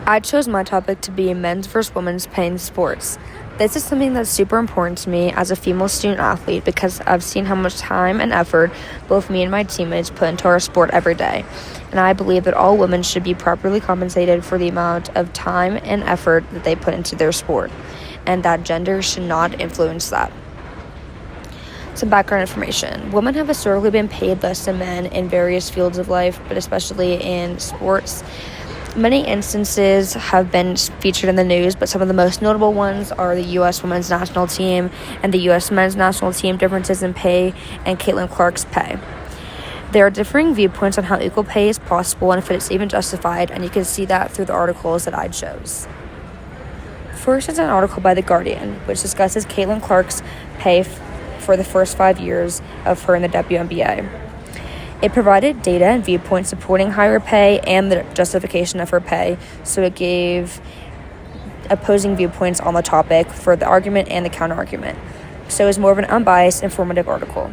I chose my topic to be men's versus women's pay in sports. This is something that's super important to me as a female student athlete because I've seen how much time and effort both me and my teammates put into our sport every day. And I believe that all women should be properly compensated for the amount of time and effort that they put into their sport, and that gender should not influence that. Some background information. Women have historically been paid less than men in various fields of life, but especially in sports. Many instances have been featured in the news, but some of the most notable ones are the U.S. women's national team and the U.S. men's national team differences in pay and Caitlin Clark's pay. There are differing viewpoints on how equal pay is possible and if it's even justified, and you can see that through the articles that I chose. First is an article by The Guardian, which discusses Caitlin Clark's pay for the first 5 years of her in the WNBA. It provided data and viewpoints supporting higher pay and the justification of her pay, so it gave opposing viewpoints on the topic for the argument and the counter-argument. So it was more of an unbiased, informative article.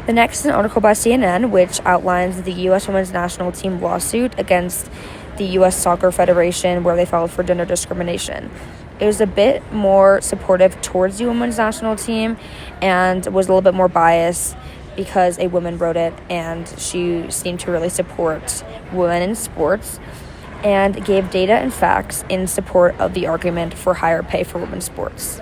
The next is an article by CNN, which outlines the U.S. women's national team lawsuit against the U.S. Soccer Federation, where they filed for gender discrimination. It was a bit more supportive towards the women's national team and was a little bit more biased because a woman wrote it, and she seemed to really support women in sports and gave data and facts in support of the argument for higher pay for women's sports.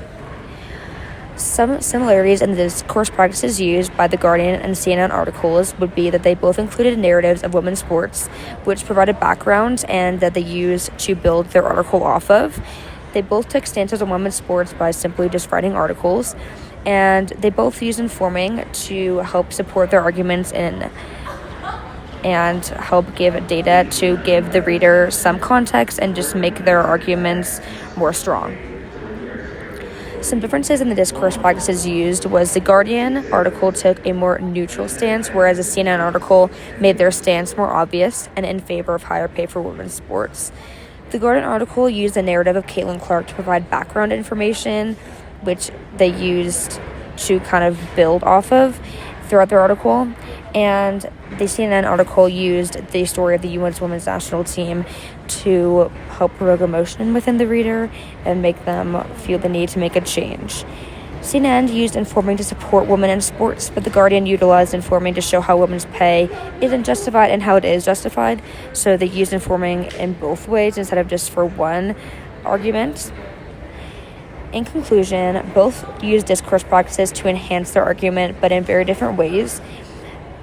Some similarities in the discourse practices used by The Guardian and CNN articles would be that they both included narratives of women's sports, which provided background and that they used to build their article off of. They both took stances on women's sports by simply just writing articles, and they both used informing to help support their arguments and help give data to give the reader some context and just make their arguments more strong. Some differences in the discourse practices used was the Guardian article took a more neutral stance, whereas the CNN article made their stance more obvious and in favor of higher pay for women's sports. The Guardian article used the narrative of Caitlin Clark to provide background information, which they used to kind of build off of throughout their article. And the CNN article used the story of the U.S. women's national team to help provoke emotion within the reader and make them feel the need to make a change. CNN used informing to support women in sports, but The Guardian utilized informing to show how women's pay isn't justified and how it is justified. So they used informing in both ways instead of just for one argument. In conclusion, both used discourse practices to enhance their argument, but in very different ways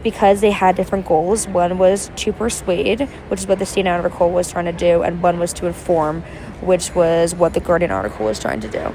because they had different goals. One was to persuade, which is what the CNN article was trying to do, and one was to inform, which was what the Guardian article was trying to do.